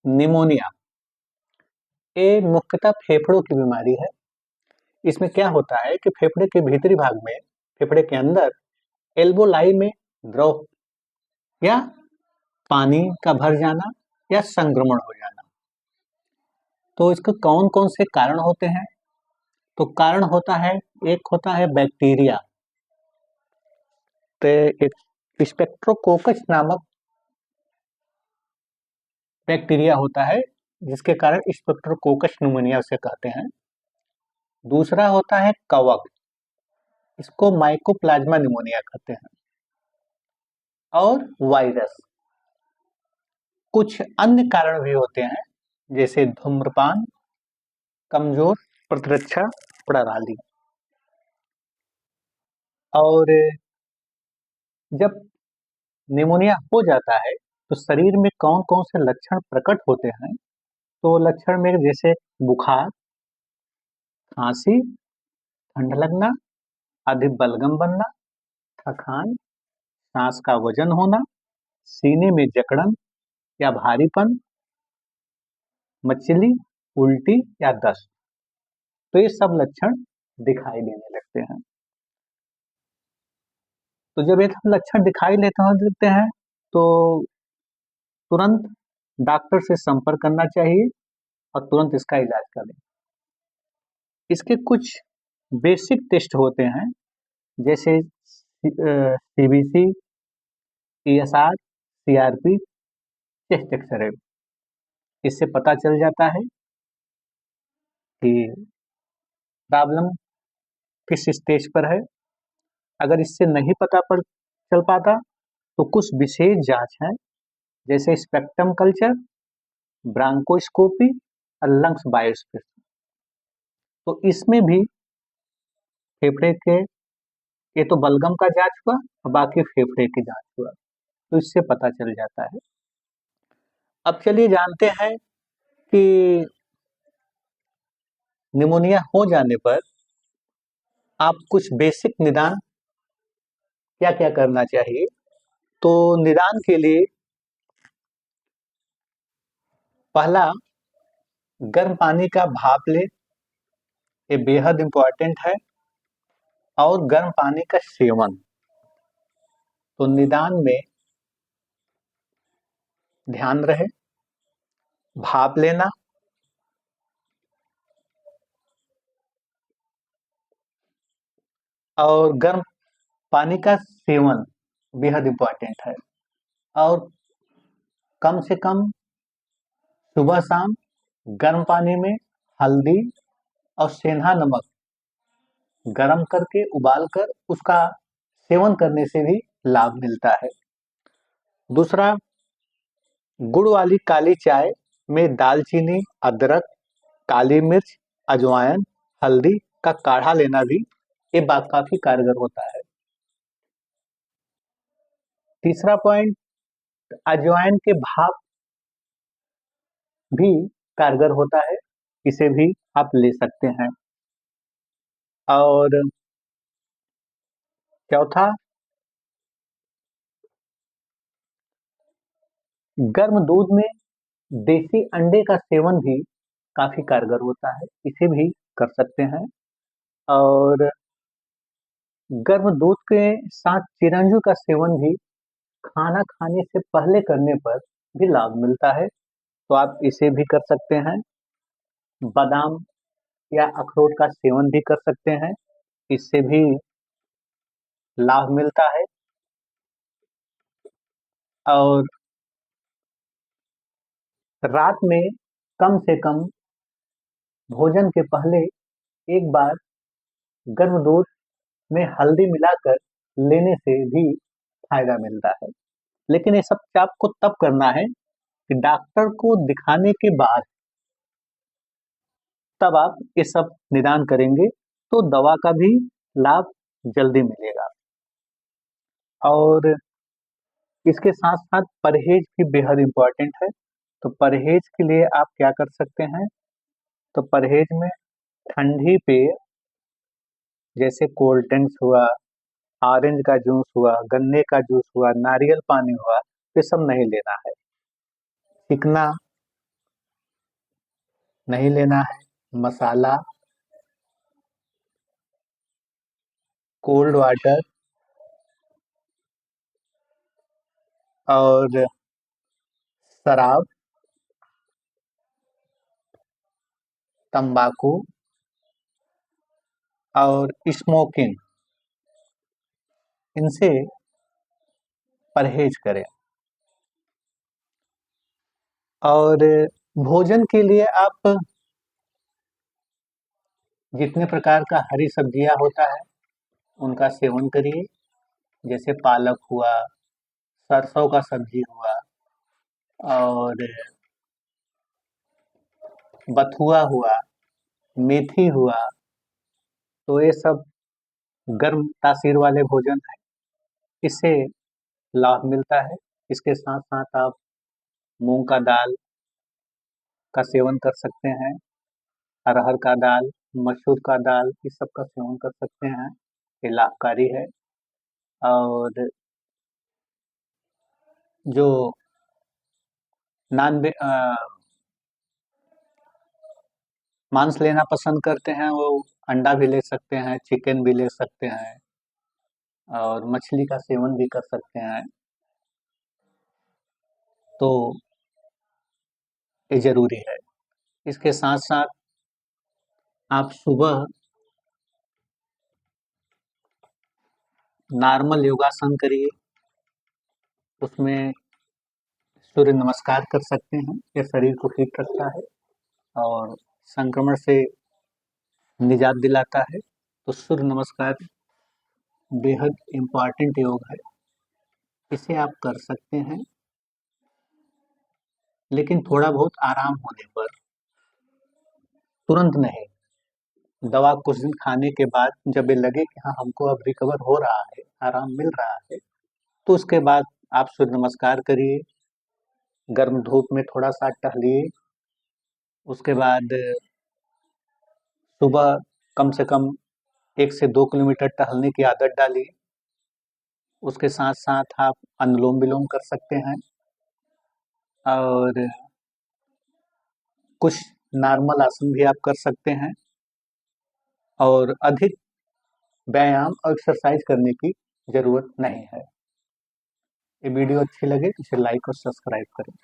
Pneumonia ये मुख्यतः फेफड़ों की बीमारी है। इसमें क्या होता है कि फेफड़े के भीतरी भाग में, फेफड़े के अंदर एल्वोलाई में द्रव या पानी का भर जाना या संक्रमण हो जाना। तो इसके कौन-कौन से कारण होते हैं? तो कारण होता है, एक होता है बैक्टीरिया। तो एक स्ट्रेप्टोकोकस नामक बैक्टीरिया होता है, जिसके कारण स्ट्रेप्टोकोकस निमोनिया उसे कहते हैं। दूसरा होता है कवक, इसको माइकोप्लाज्मा निमोनिया कहते हैं। और वायरस। कुछ अन्य कारण भी होते हैं, जैसे धूम्रपान, कमजोर प्रतिरक्षा प्रणाली। और जब निमोनिया हो जाता है तो शरीर में कौन-कौन से लक्षण प्रकट होते हैं? तो लक्षण में जैसे बुखार, खांसी, ठंड लगना, अधिक बलगम बनना, थकान, सांस का वजन होना, सीने में जकड़न या भारीपन, मचली, उल्टी या दस्त। तो ये सब लक्षण दिखाई देने लगते हैं। तो जब ये सब लक्षण दिखाई देते हैं तो तुरंत डॉक्टर से संपर्क करना चाहिए और तुरंत इसका इलाज करें। इसके कुछ बेसिक टेस्ट होते हैं, जैसे CBC, ESR, CRP, chest x-ray. इससे पता चल जाता है कि प्रॉब्लम किस स्टेज पर है। अगर इससे नहीं पता चल पाता तो कुछ विशेष जांच है, जैसे स्पेक्ट्रम कल्चर, ब्रांकोस्कोपी और लंग्स बायोप्सी। तो इसमें भी फेफड़े के, ये तो बलगम का जांच हुआ और बाकी फेफड़े की जांच हुआ, तो इससे पता चल जाता है। अब चलिए जानते हैं कि निमोनिया हो जाने पर आप कुछ बेसिक निदान क्या क्या करना चाहिए। तो निदान के लिए पहला, गर्म पानी का भाप ले, ये बेहद इंपॉर्टेंट है। और गर्म पानी का सेवन। तो निदान में ध्यान रहे, भाप लेना, और गर्म पानी का सेवन बेहद इंपॉर्टेंट है। और कम से कम सुबह शाम गर्म पानी में हल्दी और सेंधा नमक गर्म करके उबाल कर उसका सेवन करने से भी लाभ मिलता है। दूसरा, गुड़ वाली काली चाय में दालचीनी, अदरक, काली मिर्च, अजवाइन, हल्दी का काढ़ा लेना भी ये बात काफी कारगर होता है। तीसरा पॉइंट, अजवाइन के भाप भी कारगर होता है, इसे भी आप ले सकते हैं। और चौथा, गर्म दूध में देसी अंडे का सेवन भी काफी कारगर होता है, इसे भी कर सकते हैं। और गर्म दूध के साथ चिरंजीव का सेवन भी खाना खाने से पहले करने पर भी लाभ मिलता है, तो आप इसे भी कर सकते हैं। बादाम या अखरोट का सेवन भी कर सकते हैं, इससे भी लाभ मिलता है। और रात में कम से कम भोजन के पहले एक बार गर्म दूध में हल्दी मिलाकर लेने से भी फायदा मिलता है। लेकिन ये सब आपको तब करना है कि डॉक्टर को दिखाने के बाद, तब आप ये सब निदान करेंगे तो दवा का भी लाभ जल्दी मिलेगा। और इसके साथ साथ परहेज भी बेहद इंपॉर्टेंट है। तो परहेज के लिए आप क्या कर सकते हैं? तो परहेज में ठंडी पेय जैसे कोल्ड ड्रिंक्स हुआ, ऑरेंज का जूस हुआ, गन्ने का जूस हुआ, नारियल पानी हुआ, ये सब नहीं लेना है। चिकना नहीं लेना है मसाला, कोल्ड वाटर और शराब, तंबाकू और स्मोकिंग, इनसे परहेज करें। और भोजन के लिए आप जितने प्रकार का हरी सब्जियां होता है उनका सेवन करिए, जैसे पालक हुआ, सरसों का सब्जी हुआ और बथुआ हुआ, मेथी हुआ। तो ये सब गर्म तासीर वाले भोजन है, इससे लाभ मिलता है। इसके साथ साथ आप मूंग का दाल का सेवन कर सकते हैं, अरहर का दाल, मसूर का दाल, इस सब का सेवन कर सकते हैं, ये लाभकारी है। और जो नॉन मांस लेना पसंद करते हैं वो अंडा भी ले सकते हैं, चिकन भी ले सकते हैं और मछली का सेवन भी कर सकते हैं। तो ये जरूरी है। इसके साथ साथ आप सुबह नॉर्मल योगासन करिए, उसमें सूर्य नमस्कार कर सकते हैं, ये शरीर को फिट रखता है और संक्रमण से निजात दिलाता है। तो सूर्य नमस्कार बेहद इम्पॉर्टेंट योग है, इसे आप कर सकते हैं, लेकिन थोड़ा बहुत आराम होने पर, तुरंत नहीं। दवा कुछ दिन खाने के बाद जब ये लगे कि हाँ हमको अब रिकवर हो रहा है, आराम मिल रहा है, तो उसके बाद आप सूर्य नमस्कार करिए, गर्म धूप में थोड़ा सा टहलिए, उसके बाद सुबह कम से कम 1 से 2 किलोमीटर टहलने की आदत डालिए। उसके साथ साथ आप अनुलोम विलोम कर सकते हैं और कुछ नॉर्मल आसन भी आप कर सकते हैं और अधिक व्यायाम और एक्सरसाइज करने की जरूरत नहीं है। ये वीडियो अच्छी लगे तो इसे लाइक और सब्सक्राइब करें।